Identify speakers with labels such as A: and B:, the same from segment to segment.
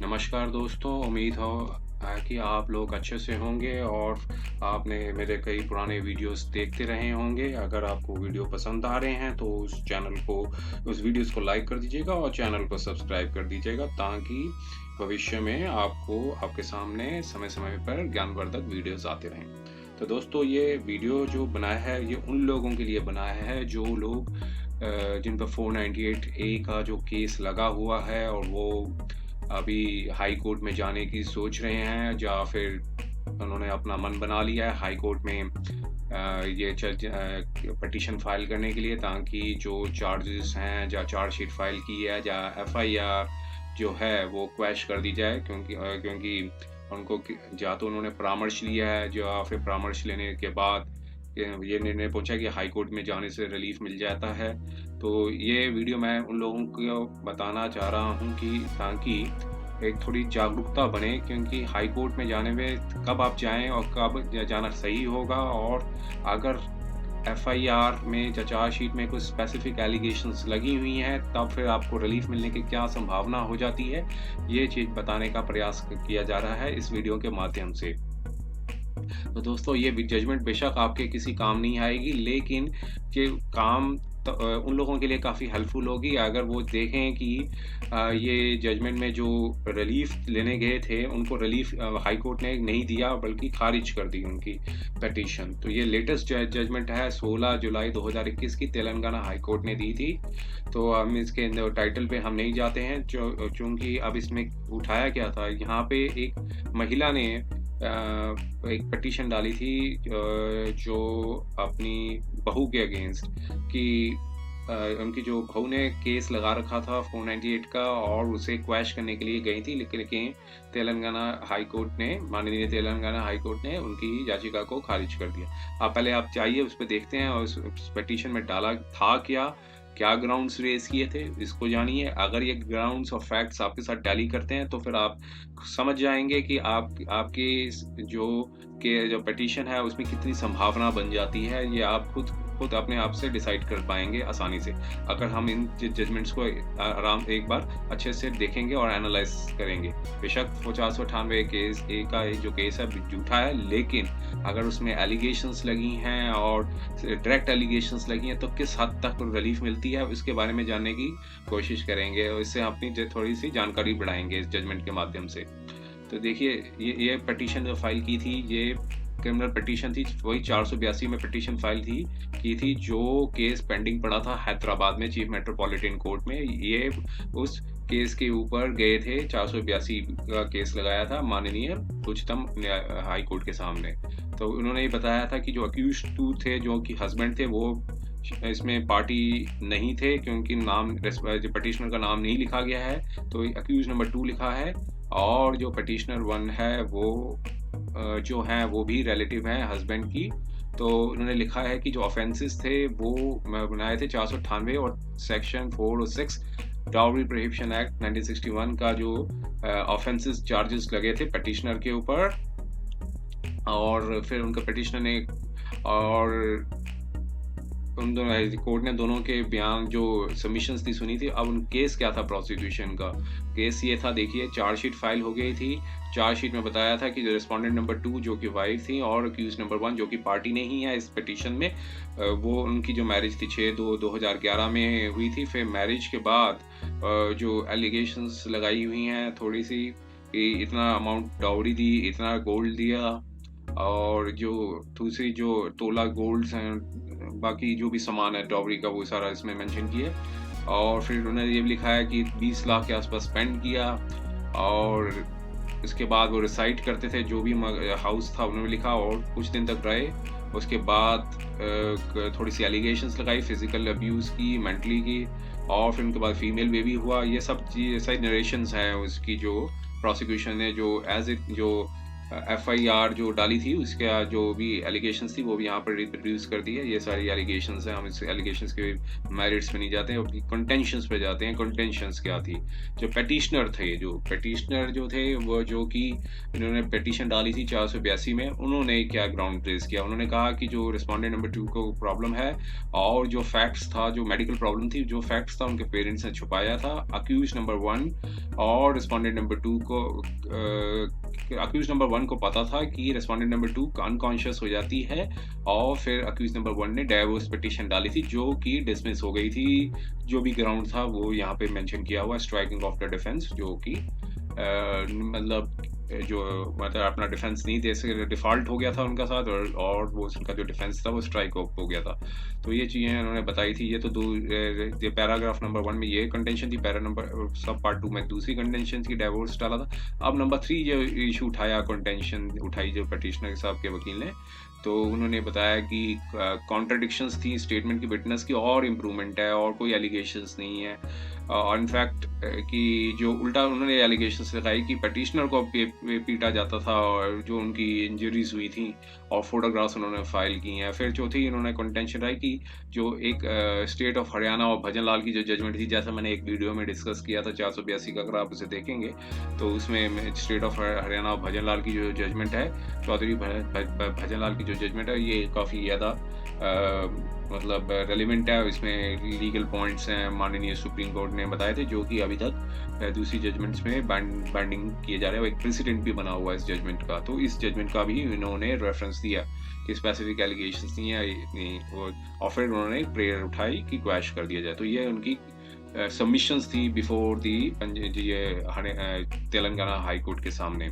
A: नमस्कार दोस्तों, उम्मीद हो है कि आप लोग अच्छे से होंगे और आपने मेरे कई पुराने वीडियोस देखते रहे होंगे। अगर आपको वीडियो पसंद आ रहे हैं तो उस वीडियोस को लाइक कर दीजिएगा और चैनल को सब्सक्राइब कर दीजिएगा ताकि भविष्य में आपको आपके सामने समय-समय पर ज्ञानवर्धक वीडियोस आते रहें। तो दोस्तों, ये वीडियो जो बनाया है ये उन लोगों के लिए बनाया है जो लोग जिन पर 498 ए का जो केस लगा हुआ है और वो अभी हाई कोर्ट में जाने की सोच रहे हैं, या फिर उन्होंने अपना मन बना लिया है हाई कोर्ट में ये पिटीशन फाइल करने के लिए, ताकि जो चार्जेस हैं या चार्जशीट फाइल की है या एफआईआर जो है वो क्वैश कर दी जाए, क्योंकि उनको या तो उन्होंने परामर्श लिया है, या फिर परामर्श लेने के बाद ये निर्णय पहुंचा कि हाई कोर्ट में जाने से रिलीफ मिल जाता है। तो ये वीडियो मैं उन लोगों को बताना चाह रहा हूँ कि ताकि एक थोड़ी जागरूकता बने, क्योंकि हाई कोर्ट में जाने में कब आप जाएँ और कब जाना सही होगा, और अगर एफआईआर में या चार्जशीट में कुछ स्पेसिफिक एलिगेशंस लगी हुई हैं, तब फिर आपको रिलीफ मिलने की क्या संभावना हो जाती है, ये चीज़ बताने का प्रयास किया जा रहा है इस वीडियो के माध्यम से। तो दोस्तों, ये जजमेंट बेशक आपके किसी काम नहीं आएगी, लेकिन ये काम उन लोगों के लिए काफ़ी हेल्पफुल होगी अगर वो देखें कि ये जजमेंट में जो रिलीफ लेने गए थे उनको रिलीफ हाई कोर्ट ने नहीं दिया, बल्कि खारिज कर दी उनकी पिटीशन। तो ये लेटेस्ट जजमेंट है 16 जुलाई 2021 की तेलंगाना हाई कोर्ट ने दी थी। तो हम इसके टाइटल पे हम नहीं जाते हैं, चूँकि अब इसमें उठाया क्या था, यहाँ पे एक महिला ने एक पिटीशन डाली थी जो अपनी बहू के अगेंस्ट कि उनकी जो बहू ने केस लगा रखा था 498 का और उसे क्वैश करने के लिए गई थी, लेकिन तेलंगाना हाई कोर्ट ने, माननीय तेलंगाना हाई कोर्ट ने उनकी याचिका को खारिज कर दिया। आप जाइए उस पे देखते हैं और उस पिटीशन में डाला था क्या ग्राउंड्स रेज़ किए थे, इसको जानिए। अगर ये ग्राउंड्स और फैक्ट्स आपके साथ टैली करते हैं तो फिर आप समझ जाएँगे कि आपकी जो पिटीशन है उसमें कितनी संभावना बन जाती है। ये आप खुद अपने आप से डिसाइड कर पाएँगे आसानी से, अगर हम इन जजमेंट्स को एक बार अच्छे से देखेंगे और एनालाइज़ करेंगे। बेशक 50-98 केस ए का जो केस है झूठा है, लेकिन अगर उसमें एलिगेशंस लगी हैं और डायरेक्ट एलिगेशंस लगी हैं तो किस हद तक रिलीफ मिलती है इसके बारे में जानने की कोशिश करेंगे, और इससे अपनी थोड़ी-सी जानकारी बढ़ाएँगे इस जजमेंट के माध्यम से। तो देखिए, ये पिटीशन जो फाइल की थी, ये क्रिमिनल पिटीशन थी, वही 482 में पिटीशन फाइल की थी जो केस पेंडिंग पड़ा था हैदराबाद में चीफ मेट्रोपॉलिटन कोर्ट में। ये उस केस के ऊपर गए थे, 482 का केस लगाया था माननीय उच्चतम हाई कोर्ट के सामने। तो उन्होंने ये बताया था कि जो अक्यूज्ड 2 थे, जो कि हस्बैंड थे, वो इसमें पार्टी नहीं थे, क्योंकि जो पिटीशनर का नाम नहीं लिखा गया है, तो अक्यूज नंबर 2 लिखा है, और जो पिटीशनर 1 है वो जो हैं वो भी रिलेटिव हैं हस्बैंड की। तो उन्होंने लिखा है कि जो ऑफेंसेस थे वो बनाए थे 498 और सेक्शन 4 और 6 डाउरी प्रोहिबिशन एक्ट 1961 का जो ऑफेंसेस चार्जेस लगे थे पिटीशनर के ऊपर, और फिर उनका पिटीशनर ने और उन दोनों कोर्ट ने दोनों के बयान जो सबमिशंस थी सुनी थी। अब उन केस क्या था, प्रोसिक्यूशन का केस ये था, देखिए, चार्जशीट फाइल हो गई थी। चार्जशीट में बताया था कि जो रिस्पोंडेंट नंबर 2 जो कि वाइफ थी और अक्यूज नंबर 1 जो कि पार्टी नहीं है इस पिटीशन में, वो उनकी जो मैरिज थी 6/2/2011 में हुई थी। फिर मैरिज के बाद जो एलिगेशंस लगाई हुई हैं थोड़ी सी कि इतना अमाउंट डाउरी दी, इतना गोल्ड दिया, और जो दूसरी जो तोला गोल्ड्स हैं, बाकी जो भी सामान है डाउरी का, वो सारा इसमें मेंशन किया। और फिर उन्होंने ये भी लिखा है कि 20 लाख के आसपास स्पेंड किया, और इसके बाद वो रिसाइड करते थे जो भी हाउस था, उन्होंने लिखा, और कुछ दिन तक रहे। उसके बाद थोड़ी सी एलिगेशंस लगाई, फिजिकल अब्यूज़ की, मेंटली की, और फिर उनके बाद फीमेल बेबी हुआ। ये सब चीज़, ऐसा नरेशंस हैं उसकी, जो प्रोसिक्यूशन ने जो एज इट जो एफआईआर जो डाली थी उसका जो भी एलिगेशंस थी वो भी यहाँ पर रिप्रोड्यूस कर दी है। ये सारी एलिगेशंस हैं, हम इस एलिगेशंस के मेरिट्स पे नहीं जाते हैं और कंटेंशंस पे जाते हैं। कंटेंशंस क्या थी? जो पेटिशनर थे, जो पेटिशनर जो थे वो जो कि इन्होंने पेटिशन डाली थी 482 में, उन्होंने क्या ग्राउंड रेज किया? उन्होंने कहा कि जो रिस्पॉन्डेंट नंबर 2 को प्रॉब्लम है और जो फैक्ट्स था, जो मेडिकल प्रॉब्लम थी, जो फैक्ट्स था उनके पेरेंट्स ने छुपाया था। अक्यूज नंबर 1 और रिस्पॉन्डेंट नंबर 2 को अक्यूज नंबर 1 को पता था कि रिस्पॉन्डेंट नंबर 2 अनकॉन्शियस हो जाती है और फिर अक्यूज नंबर 1 ने डाइवोर्स पिटीशन डाली थी जो कि डिसमिस हो गई थी। जो भी ग्राउंड था वो यहाँ पे मेंशन किया हुआ, स्ट्राइकिंग ऑफ द डिफेंस, जो कि मतलब अपना डिफेंस नहीं दे सके, डिफॉल्ट हो गया था उनका साथ, और वो उनका जो डिफेंस था वो स्ट्राइक ऑफ हो गया था। तो ये चीज़ें उन्होंने बताई थी। ये तो पैराग्राफ नंबर 1 में ये कंटेंशन थी, पैरा नंबर सब पार्ट 2 में दूसरी कंटेंशन की डाइवोर्स डाला था। अब नंबर 3 जो इशू उठाया, कंटेंशन उठाई जो पिटिशनर साहब के वकील ने, तो उन्होंने बताया कि कॉन्ट्रडिक्शंस थी स्टेटमेंट की, विटनेस की, और इम्प्रूवमेंट है और कोई एलिगेशंस नहीं है। इनफैक्ट कि जो उल्टा उन्होंने एलिगेशंस लगाई कि पिटिशनर को पीटा जाता था और जो उनकी इंजरीज हुई थी, और फोटोग्राफ्स उन्होंने फाइल की हैं। फिर चौथी इन्होंने कंटेंशन रही कि जो एक स्टेट ऑफ हरियाणा और भजन लाल की जो जजमेंट थी, जैसा मैंने एक वीडियो में डिस्कस किया था 482 का, अगर आप उसे देखेंगे तो उसमें स्टेट ऑफ हरियाणा और भजन लाल की जो जजमेंट है, चौधरी भजन लाल की जो जजमेंट है, ये काफ़ी ज़्यादा मतलब रेलिवेंट है। इसमें लीगल पॉइंट्स हैं माननीय सुप्रीम कोर्ट ने बताए थे, जो कि अभी तक दूसरी जजमेंट्स में बाइंडिंग किए जा रहे हैं। एक प्रेसिडेंट भी बना हुआ है इस जजमेंट का, तो इस जजमेंट का भी इन्होंने रेफरेंस दिया कि स्पेसिफिक एलिगेशंस नहीं है, और फिर उन्होंने प्रेयर उठाई कि क्वैश कर दिया जाए। तो ये उनकी सबमिशंस थी before the Telangana high court के सामने।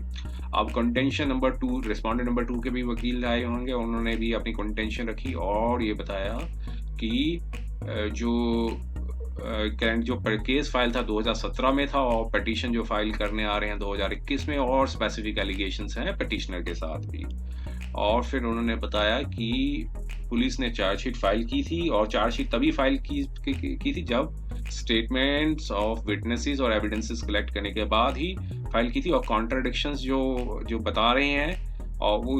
A: अब कंटेंशन नंबर 2, रिस्पॉन्डेंट नंबर 2 के भी वकील आए होंगे, उन्होंने भी अपनी कंटेंशन रखी और ये बताया कि जो करंट जो केस फाइल था 2017 में था और पिटीशन जो फाइल करने आ रहे हैं 2021 में, और स्पेसिफिक एलिगेशंस हैं पिटिशनर के साथ भी। और फिर उन्होंने बताया कि पुलिस ने चार्जशीट फाइल की थी, और चार्जशीट तभी फाइल की थी जब स्टेटमेंट्स ऑफ विटनेसेस और एविडेंसेस कलेक्ट करने के बाद ही फाइल की थी। और कॉन्ट्राडिक्शंस जो बता रहे हैं, और वो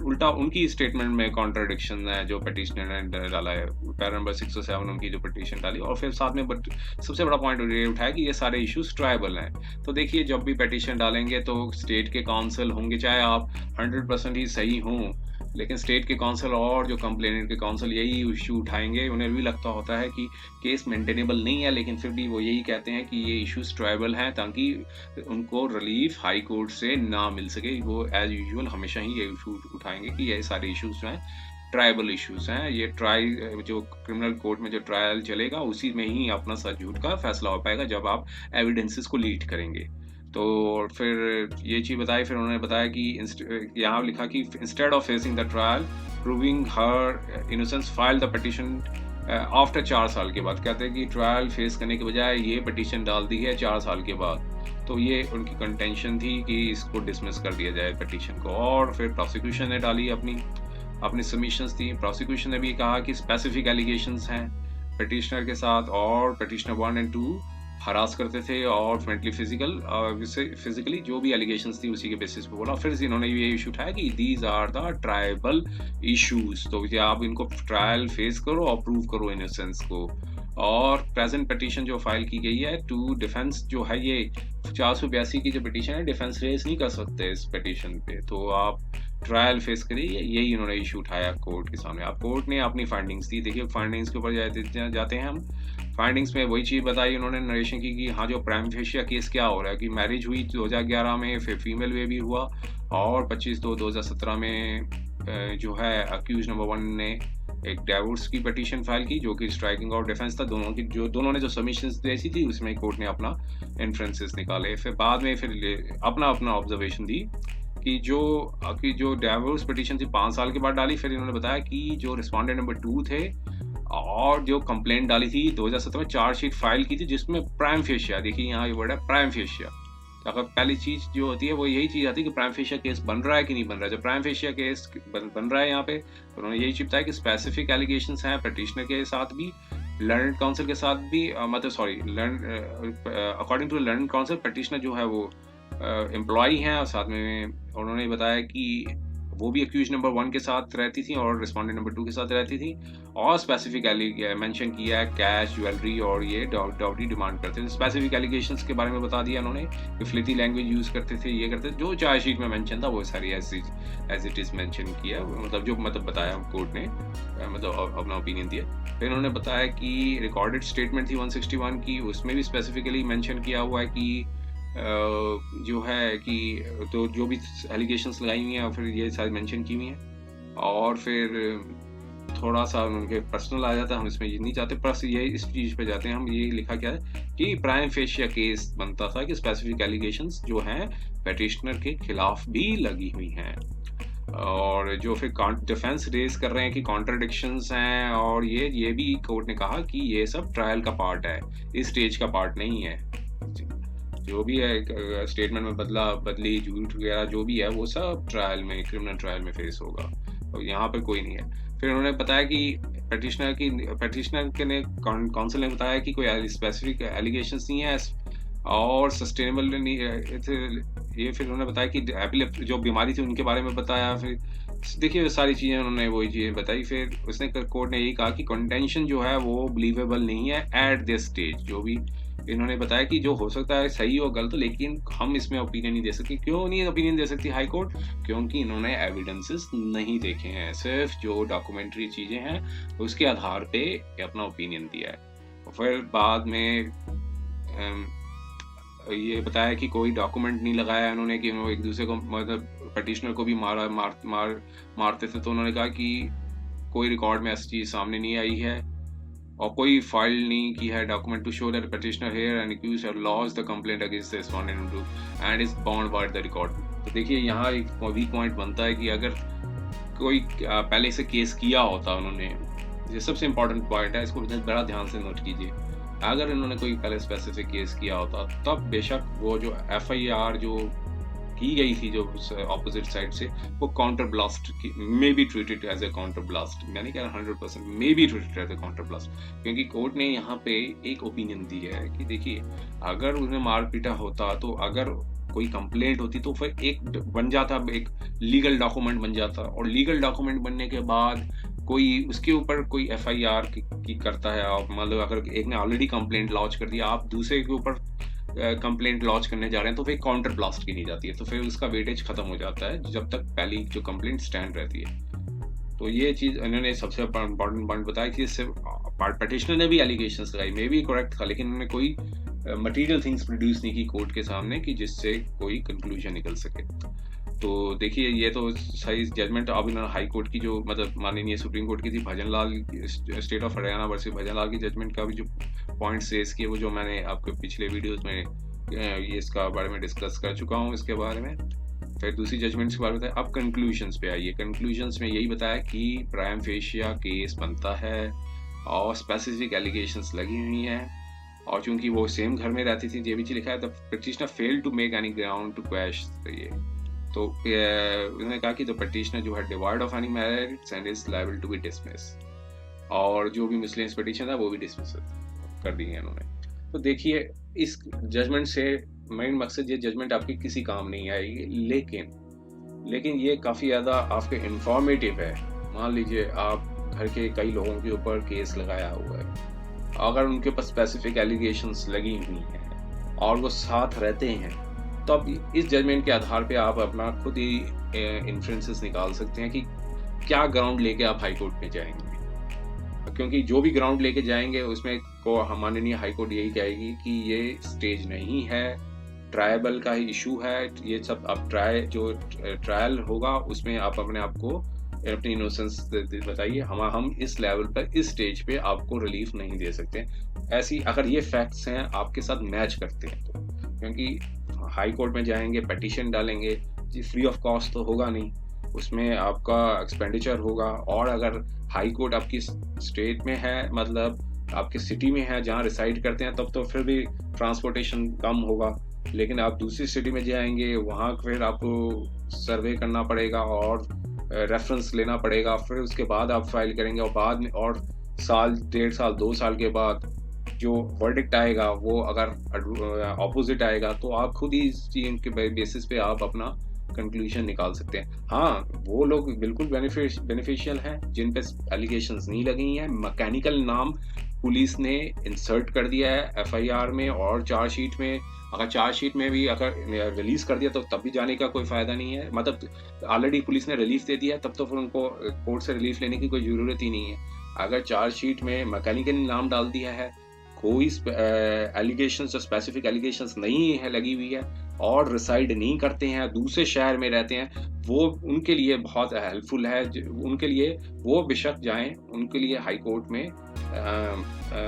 A: उल्टा उनकी स्टेटमेंट में कॉन्ट्राडिक्शन है जो पिटिशनर ने डाला है, पैरा नंबर 607 उनकी जो पिटिशन डाली। और फिर साथ में सबसे बड़ा पॉइंट ये उठाया कि ये सारे इश्यूज ट्राइबल हैं। तो देखिए, जब भी पिटिशन डालेंगे तो स्टेट के काउंसिल होंगे, चाहे आप 100% ही सही हों, लेकिन स्टेट के काउंसिल और जो कंप्लेनेंट के काउंसिल यही इशू उठाएंगे। उन्हें भी लगता होता है कि केस मेंटेनेबल नहीं है, लेकिन फिर भी वो यही कहते हैं कि ये इश्यूज ट्राइबल हैं, ताकि उनको रिलीफ हाई कोर्ट से ना मिल सके। वो एज यूजुअल हमेशा ही ये इशू उठाएंगे कि ये सारे इश्यूज हैं ट्राइबल इश्यूज हैं। ये जो क्रिमिनल कोर्ट में जो ट्रायल चलेगा उसी में ही अपना सच झूठ का फैसला हो पाएगा, जब आप एविडेंसेस को लीड करेंगे। तो फिर ये चीज़ बताई। फिर उन्होंने बताया कि यहाँ लिखा कि instead of facing the trial proving her innocence file the petition after 4 साल के बाद। कहते हैं कि ट्रायल फेस करने के बजाय ये पिटिशन डाल दी है 4 साल के बाद। तो ये उनकी कंटेंशन थी कि इसको डिसमिस कर दिया जाए पिटिशन को। और फिर प्रोसिक्यूशन ने डाली अपनी सबमिशंस थी। प्रोसिक्यूशन ने भी कहा कि स्पेसिफिक एलिगेशंस हैं पिटिशनर के साथ, और पिटिशनर 1 और 2 हरास करते थे और मेंटली फिजिकली जो भी एलिगेशंस थी उसी के बेसिस पे बोला। फिर इन्होंने ये इशू उठाया कि these are the tribal issues, तो ये आप इनको ट्रायल फेस करो और प्रूव करो इनोसेंस को। और प्रेजेंट पिटीशन जो फाइल की गई है टू डिफेंस जो है, ये 482 की जो पिटीशन है, डिफेंस रेस नहीं कर सकते इस पिटीशन पे, तो आप ट्रायल फेस करिए। यही इन्होंने इशू उठाया कोर्ट के सामने। अब कोर्ट ने अपनी फाइंडिंग्स दी। देखिए, फाइंडिंग्स के ऊपर जाते हैं हम। फाइंडिंग्स में वही चीज़ बताई उन्होंने, नरेशन की कि हाँ, जो प्राइम फेशिया केस क्या हो रहा है कि मैरिज हुई 2011 में, फिर फीमेल बेबी हुआ, और 25/2/2017 में जो है अक्यूज नंबर 1 ने एक डाइवोर्स की पिटीशन फाइल की, जो कि स्ट्राइकिंग और डिफेंस था। दोनों ने जो सबमिशंस दी थी उसमें कोर्ट ने अपना इन्फ्रेंसेस निकाले। फिर बाद में फिर अपना ऑब्जर्वेशन दी कि जो डाइवोर्स पिटीशन थी 5 साल के बाद डाली। फिर इन्होंने बताया कि जो रिस्पॉन्डेंट नंबर 2 थे और जो कंप्लेंट डाली थी 2017 में, चार्जशीट फाइल की थी जिसमें प्राइम फेशिया, देखिए यहाँ ये वर्ड है प्राइम फेशिया। तो अगर पहली चीज़ जो होती है वो यही चीज़ आती है कि प्राइम फेशिया केस बन रहा है कि नहीं बन रहा है। जब प्राइम फेशिया केस बन रहा है यहाँ पे, तो उन्होंने यही चीज़ बताया कि स्पेसिफिक एलिगेशंस हैं पिटिशनर के साथ भी, लर्नड काउंसिल के साथ भी, according to learned counsel petitioner जो है वो एम्प्लॉई हैं और साथ में उन्होंने बताया कि वो भी अक्यूज नंबर 1 के साथ रहती थी और रिस्पोंडेंट नंबर 2 के साथ रहती थी और स्पेसिफिकली मेंशन किया है कैश, ज्वेलरी और ये डाउटी डिमांड करते थे। स्पेसिफिक एलिगेशंस के बारे में बता दिया उन्होंने कि फ्लिथी लैंग्वेज यूज़ करते थे, ये करते थे, जो चार्जशीट में मेंशन था वो सारी एज इट इज़ मेंशन किया, मतलब जो बताया कोर्ट ने, मतलब अपना ओपिनियन दिया। फिर उन्होंने बताया कि रिकॉर्डेड स्टेटमेंट थी 161 की, उसमें भी स्पेसिफिकली मेंशन किया हुआ है कि जो है कि तो जो भी एलिगेशंस लगाई हुई हैं और फिर ये सारी मेंशन की हुई हैं। और फिर थोड़ा सा उनके पर्सनल आ जाता है, हम इसमें ये नहीं चाहते, प्लस ये इस चीज़ पे जाते हैं हम। ये लिखा क्या है कि प्राइम फेशिया केस बनता था कि स्पेसिफिक एलिगेशंस जो हैं पेटिशनर के खिलाफ भी लगी हुई हैं, और जो फिर डिफेंस रेज कर रहे हैं कि कॉन्ट्राडिक्शंस हैं, और ये भी कोर्ट ने कहा कि ये सब ट्रायल का पार्ट है, इस स्टेज का पार्ट नहीं है। जो भी है स्टेटमेंट में बदली, झूठ वगैरह जो भी है वो सब ट्रायल में, क्रिमिनल ट्रायल में फेस होगा, और यहाँ पे कोई नहीं है। फिर उन्होंने बताया कि पेटिशनर के ने काउंसिल ने बताया कि कोई स्पेसिफिक एलिगेशंस नहीं है और सस्टेनेबल नहीं ये। फिर उन्होंने बताया कि जो बीमारी थी उनके बारे में बताया। फिर देखिए सारी चीज़ें उन्होंने वही चीज़ें बताई। फिर उसने कोर्ट ने यही कहा कि कंटेंशन जो है वो बिलीवेबल नहीं है एट दिस स्टेज। जो भी इन्होंने बताया कि जो हो सकता है सही हो गलत, लेकिन हम इसमें ओपिनियन नहीं दे सकते। क्यों नहीं ओपिनियन दे सकती हाई कोर्ट? क्योंकि इन्होंने एविडेंसेस नहीं देखे हैं, सिर्फ जो डॉक्यूमेंट्री चीज़ें हैं उसके आधार पे अपना ओपिनियन दिया है। फिर बाद में ये बताया कि कोई डॉक्यूमेंट नहीं लगाया उन्होंने कि वो एक दूसरे को, मतलब पटिशनर को भी मारते थे। तो उन्होंने कहा कि कोई रिकॉर्ड में ऐसी चीज़ सामने नहीं आई है और कोई फाइल नहीं की है document to show that petitioner here and accused have lodged the complaint against the respondent and is bound by the record। तो देखिए यहाँ एक वीक पॉइंट बनता है कि अगर कोई पहले से केस किया होता उन्होंने, ये सबसे इम्पोर्टेंट पॉइंट है, इसको बड़ा ध्यान से नोट कीजिए। अगर इन्होंने कोई पहले स्पेसिफिक केस किया होता तब बेशक वो जो FIR जो की गई थी जो ऑपोजिट साइड से, वो काउंटर ब्लास्ट में भी treated as a counter blast. मैं नहीं कह रहा 100% में भी treated as a counter blast, क्योंकि कोर्ट ने यहाँ पे एक ओपिनियन दी है कि देखिए अगर उन्हें मार पीटा होता तो अगर कोई कंप्लेंट होती तो फिर एक बन जाता, एक लीगल डॉक्यूमेंट बन जाता, और लीगल डॉक्यूमेंट बनने के बाद कोई उसके ऊपर कोई FIR की करता है। आप मतलब अगर एक ने ऑलरेडी कंप्लेंट लॉन्च कर दिया, आप दूसरे के ऊपर कंप्लेंट लॉन्च करने जा रहे हैं, तो फिर काउंटर ब्लास्ट की नहीं जाती है, तो फिर उसका वेटेज खत्म हो जाता है जब तक पहली जो कंप्लेंट स्टैंड रहती है। तो ये चीज़ इन्होंने सबसे इम्पोर्टेंट पॉइंट बताया कि इससे पेटिशनर ने भी एलिगेशंस लगाई, मे भी करेक्ट था, लेकिन उन्होंने कोई मटेरियल थिंग्स प्रोड्यूस नहीं की कोर्ट के सामने कि जिससे कोई कंक्लूजन निकल सके। तो देखिए ये तो सही जजमेंट। अब इन्होंने हाई कोर्ट की जो, मतलब माननीय सुप्रीम कोर्ट की थी Bhajanlal, state of Haryana versus Bhajanlal की जजमेंट का भी जो पॉइंट रेज किए, वो जो मैंने आपके पिछले वीडियोस में ये इसका बारे में डिस्कस कर चुका हूँ इसके बारे में। फिर दूसरी जजमेंट्स के बारे में बताया। अब कंक्लूजन्स पे आइए। कंक्लूजन्स में यही बताया कि प्राइम फेशिया केस बनता है और स्पेसिफिक एलिगेशंस लगी हुई हैं, और चूंकि वो सेम घर में रहती थी, ये भी चीज लिखा है, the petitioner failed to make any ground to quash. तो उन्होंने कहा कि द पिटिशनर जो है devoid of any merits and is liable to be dismiss, और जो भी मिसलेनियस पिटिशन है वो भी डिसमिस कर दी है उन्होंने। तो देखिए इस जजमेंट से मेन मकसद, ये जजमेंट आपकी किसी काम नहीं आएगी, लेकिन ये काफ़ी ज़्यादा आपके इंफॉर्मेटिव है। मान लीजिए आप घर के कई लोगों के ऊपर केस लगाया हुआ है, अगर उनके पास स्पेसिफिक एलिगेशंस लगी हुई हैं और वो साथ रहते हैं, तो अब इस जजमेंट के आधार पे आप अपना खुद ही इन्फ्रेंसेस निकाल सकते हैं कि क्या ग्राउंड लेके आप हाई कोर्ट में जाएंगे। क्योंकि जो भी ग्राउंड लेके जाएंगे उसमें को माननीय हाई कोर्ट यही कहेगी कि ये स्टेज नहीं है, ट्रायबल का ही इशू है, ये सब अब ट्रायल होगा उसमें आप अपने आप को अपनी इनोसेंस बताइए, हम इस लेवल पर इस स्टेज पे आपको रिलीफ नहीं दे सकते। ऐसी अगर ये फैक्ट्स हैं आपके साथ मैच करते हैं तो, क्योंकि हाई कोर्ट में जाएंगे, पिटीशन डालेंगे, जी फ्री ऑफ कॉस्ट तो होगा नहीं, उसमें आपका एक्सपेंडिचर होगा। और अगर हाई कोर्ट आपकी स्टेट में है, मतलब आपके सिटी में है जहाँ रिसाइड करते हैं, तब तो फिर भी ट्रांसपोर्टेशन कम होगा। लेकिन आप दूसरी सिटी में जाएंगे, वहाँ फिर आपको सर्वे करना पड़ेगा और रेफरेंस लेना पड़ेगा, फिर उसके बाद आप फाइल करेंगे, और बाद में और साल, 1.5 साल, 2 साल के बाद जो वर्डिक्ट आएगा वो अगर ऑपोजिट आएगा तो आप खुद ही इस चीज के बेसिस पे आप अपना कंक्लूजन निकाल सकते हैं। हाँ, वो लोग बिल्कुल बेनिफिशियल हैं जिन पे एलिगेशंस नहीं लगी हैं। मैकेनिकल नाम पुलिस ने इंसर्ट कर दिया है एफआईआर में और चार्जशीट में। अगर चार्जशीट में भी अगर रिलीज कर दिया तो तब भी जाने का कोई फायदा नहीं है। मतलब ऑलरेडी पुलिस ने रिलीफ दे दिया है, तब तो फिर उनको कोर्ट से रिलीफ लेने की कोई जरूरत ही नहीं है। अगर चार्जशीट में मैकेनिकल नाम डाल दिया है, कोई एलिगेशंस, स्पेसिफिक एलिगेशंस नहीं है लगी हुई है, और रिसाइड नहीं करते हैं, दूसरे शहर में रहते हैं, वो उनके लिए बहुत हेल्पफुल है। उनके लिए वो बेशक जाएं, उनके लिए हाई कोर्ट में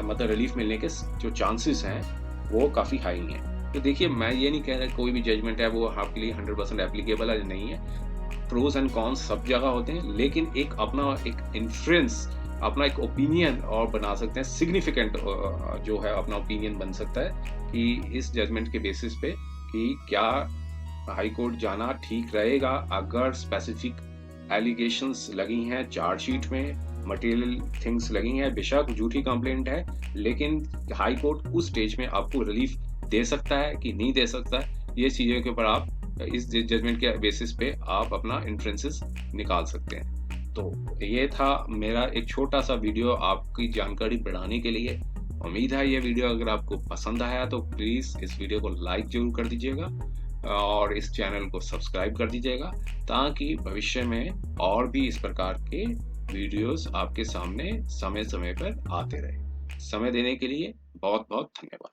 A: मतलब रिलीफ मिलने के जो चांसेस हैं वो काफ़ी हाई हैं। तो देखिए, मैं ये नहीं कह रहा कोई भी जजमेंट है वो आपके लिए 100% एप्लीकेबल है, नहीं है। प्रोज एंड कॉन्स सब जगह होते हैं, लेकिन एक अपना एक इन्फ्लुएंस, अपना एक ओपिनियन और बना सकते हैं, सिग्निफिकेंट जो है अपना ओपिनियन बन सकता है कि इस जजमेंट के बेसिस पे कि क्या हाई कोर्ट जाना ठीक रहेगा। अगर स्पेसिफिक एलिगेशंस लगी हैं चार्जशीट में, मटेरियल थिंग्स लगी हैं, बेशक झूठी कंप्लेंट है, लेकिन हाई कोर्ट उस स्टेज में आपको रिलीफ दे सकता है कि नहीं दे सकता है, ये चीज़ों के ऊपर आप इस जजमेंट के बेसिस पे आप अपना इन्फ्रेंसेस निकाल सकते हैं। तो ये था मेरा एक छोटा सा वीडियो आपकी जानकारी बढ़ाने के लिए। उम्मीद है ये वीडियो अगर आपको पसंद आया तो प्लीज़ इस वीडियो को लाइक जरूर कर दीजिएगा और इस चैनल को सब्सक्राइब कर दीजिएगा, ताकि भविष्य में और भी इस प्रकार के वीडियोस आपके सामने समय समय पर आते रहे। समय देने के लिए बहुत बहुत धन्यवाद।